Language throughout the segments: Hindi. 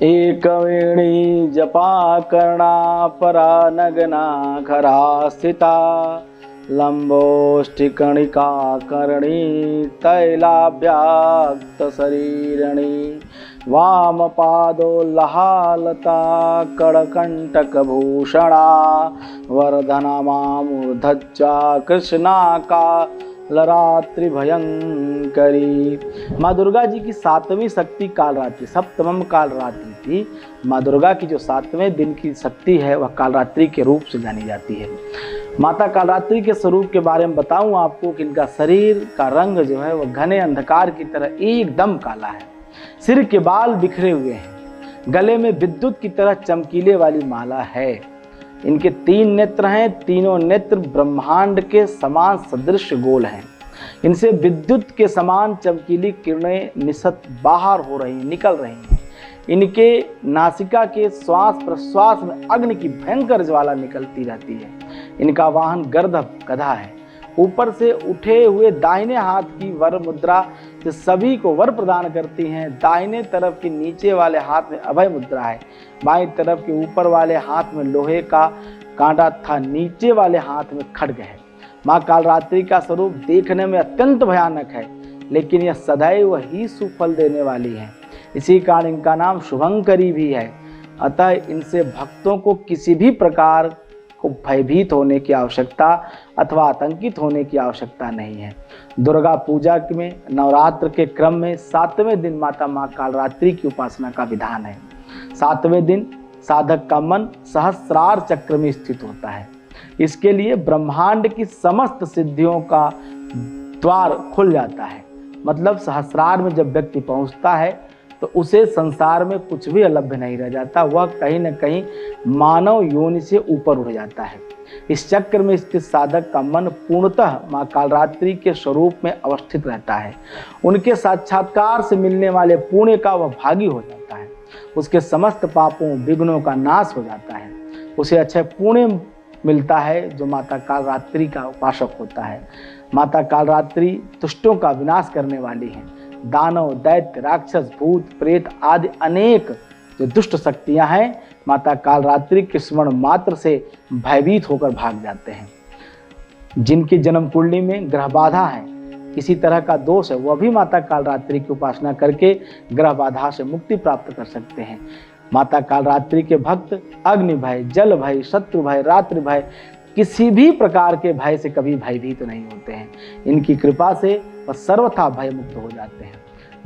एक वेणी जपा कर्णा परा नगना खरा स्थिता लंबोष्ठिकणिका कर्णी तैलाभ्याक्त शरीरणी वाम पादो लहालता कड़कंटक भूषणा वर्धना मामूर्धच्चा कृष्णा का लरात्रि भयंकरी। माँ दुर्गा जी की सातवीं शक्ति कालरात्रि, सप्तमम कालरात्रि थी। माँ दुर्गा की जो सातवें दिन की शक्ति है वह कालरात्रि के रूप से जानी जाती है। माता कालरात्रि के स्वरूप के बारे में बताऊं आपको कि इनका शरीर का रंग जो है वह घने अंधकार की तरह एकदम काला है। सिर के बाल बिखरे हुए हैं, गले में विद्युत की तरह चमकीले वाली माला है। इनके 3 नेत्र हैं, तीनों नेत्र ब्रह्मांड के समान सदृश गोल हैं। इनसे विद्युत के समान चमकीली किरणें निशत बाहर हो रही, निकल रही हैं। इनके नासिका के श्वास प्रश्वास में अग्नि की भयंकर ज्वाला निकलती रहती है। इनका वाहन गर्दभ गधा है। ऊपर से उठे हुए दाहिने हाथ की वर मुद्रा जो सभी को वर प्रदान करती हैं। दाहिने तरफ के नीचे वाले हाथ में अभय मुद्रा है। बाईं तरफ के ऊपर वाले हाथ में लोहे का कांटा तथा नीचे वाले हाथ में खड्ग है। माँ कालरात्रि का स्वरूप देखने में अत्यंत भयानक है, लेकिन यह सदैव ही सुफल देने वाली है। इसी कारण इनका नाम शुभंकरी भी है। अतः इनसे भक्तों को किसी भी प्रकार को भयभीत होने की आवश्यकता अथवा आतंकित होने की आवश्यकता नहीं है। दुर्गा पूजा में नवरात्र के क्रम में 7वें दिन माता माँ कालरात्रि की उपासना का विधान है। 7वें दिन साधक का मन सहस्रार चक्र में स्थित होता है। इसके लिए ब्रह्मांड की समस्त सिद्धियों का द्वार खुल जाता है। मतलब सहस्रार में जब व्यक्ति पहुंचता है तो उसे संसार में कुछ भी अलभ्य नहीं रह जाता। वह कहीं न कहीं मानव योनि से ऊपर उठ जाता है। इस चक्र में स्थित साधक का मन पूर्णतः माँ कालरात्रि के स्वरूप में अवस्थित रहता है। उनके साक्षात्कार से मिलने वाले पुण्य का वह भागी हो जाता है। उसके समस्त पापों विघ्नों का नाश हो जाता है। उसे अच्छे पुण्य मिलता है जो माता कालरात्रि का उपासक होता है। माता कालरात्रि दुष्टों का विनाश करने वाली है। दानव, दैत्य, राक्षस, भूत, प्रेत आदि अनेक जो दुष्ट शक्तियां हैं माता कालरात्रि के स्मरण मात्र से भयभीत होकर भाग जाते हैं। जिनकी जन्म कुंडली में ग्रह बाधा है, किसी तरह का दोष है, वह भी माता कालरात्रि की उपासना करके ग्रह बाधा से मुक्ति प्राप्त कर सकते हैं। माता कालरात्रि के भक्त अग्नि भय, जल भय, शत्रु भय, रात्रि भय, किसी भी प्रकार के भय से कभी भयभीत नहीं होते हैं। इनकी कृपा से वह सर्वथा भय मुक्त हो जाते हैं।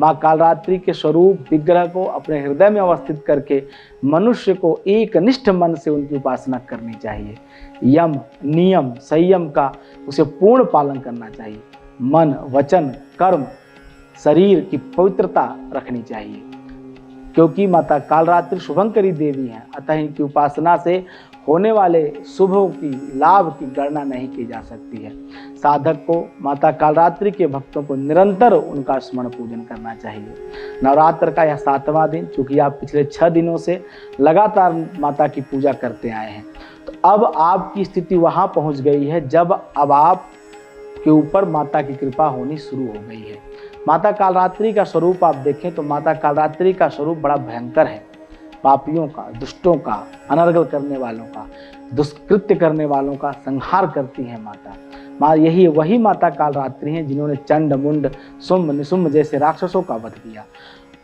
माँ कालरात्रि के स्वरूप विग्रह को अपने हृदय में अवस्थित करके मनुष्य को एक निष्ठ मन से उनकी उपासना करनी चाहिए। यम, नियम, संयम का उसे पूर्ण पालन करना चाहिए। मन, वचन, कर्म, शरीर की पवित्रता रखनी चाहिए, क्योंकि माता कालरात्रि शुभंकरी देवी हैं। अतः इनकी उपासना से होने वाले शुभों की, लाभ की गणना नहीं की जा सकती है। साधक को माता कालरात्रि के भक्तों को निरंतर उनका स्मरण पूजन करना चाहिए। नवरात्र का यह 7वां दिन, चूंकि आप पिछले 6 दिनों से लगातार माता की पूजा करते आए हैं, तो अब आपकी स्थिति वहां पहुंच गई है जब अब आप के ऊपर माता की कृपा होनी शुरू हो गई है। माता कालरात्रि का स्वरूप आप देखें तो माता कालरात्रि का स्वरूप बड़ा भयंकर है। पापियों का, दुष्टों का, अनर्गल करने वालों का, दुष्कृत्य करने वालों का संहार करती है माता। माँ यही वही माता कालरात्रि हैं जिन्होंने चंड, मुंड, शुंभ, निशुंभ जैसे राक्षसों का वध किया।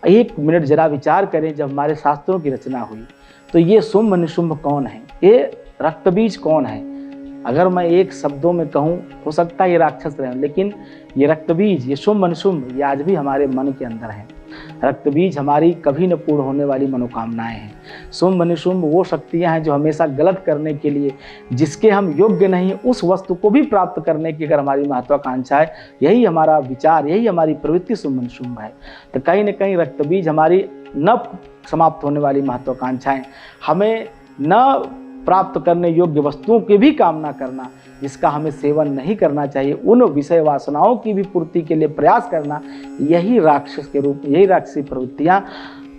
1 मिनट जरा विचार करें, जब हमारे शास्त्रों की रचना हुई तो ये शुंभ निशुंभ कौन है, ये रक्तबीज कौन है? अगर मैं एक शब्दों में कहूँ, हो सकता है ये राक्षस रहे, लेकिन ये रक्तबीज, ये शुंभ निशुंभ, ये आज भी हमारे मन के अंदर है। रक्तबीज हमारी कभी न पूर्ण होने वाली मनोकामनाएं हैं। शुंभ निशुंभ वो शक्तियां हैं जो हमेशा गलत करने के लिए, जिसके हम योग्य नहीं उस वस्तु को भी प्राप्त करने की अगर हमारी महत्वाकांक्षा है, यही हमारा विचार, यही हमारी प्रवृत्ति शुंभ निशुंभ है। तो कहीं न कहीं रक्तबीज हमारी न समाप्त होने वाली महत्वाकांक्षाएं, हमें न प्राप्त करने योग्य वस्तुओं की भी कामना करना, जिसका हमें सेवन नहीं करना चाहिए, उन विषय वासनाओं की भी पूर्ति के लिए प्रयास करना, यही राक्षस के रूप में, यही राक्षसी प्रवृत्तियां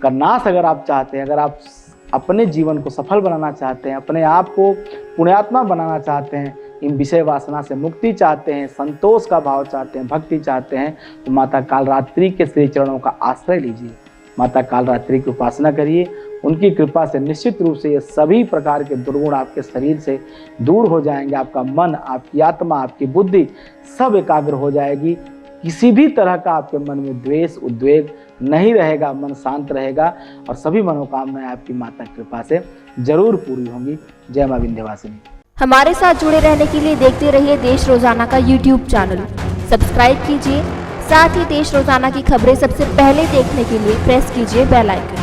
का नाश अगर आप चाहते हैं, अगर आप अपने जीवन को सफल बनाना चाहते हैं, अपने आप को पुण्यात्मा बनाना चाहते हैं, इन विषय वासना से मुक्ति चाहते हैं, संतोष का भाव चाहते हैं, भक्ति चाहते हैं, तो माता कालरात्रि के श्री चरणों का आश्रय लीजिए। माता कालरात्रि की उपासना करिए। उनकी कृपा से निश्चित रूप से ये सभी प्रकार के दुर्गुण आपके शरीर से दूर हो जाएंगे। आपका मन, आपकी आत्मा, आपकी बुद्धि सब एकाग्र हो जाएगी। किसी भी तरह का आपके मन में द्वेष, उद्वेग नहीं रहेगा, मन शांत रहेगा और सभी मनोकामनाएं आपकी माता की कृपा से जरूर पूरी होंगी। जय मां विंध्यवासिनी। हमारे साथ जुड़े रहने के लिए देखते रहिए देश रोजाना का YouTube चैनल, सब्सक्राइब कीजिए। साथ ही देश रोजाना की खबरें सबसे पहले देखने के लिए प्रेस कीजिए बेल आइकन।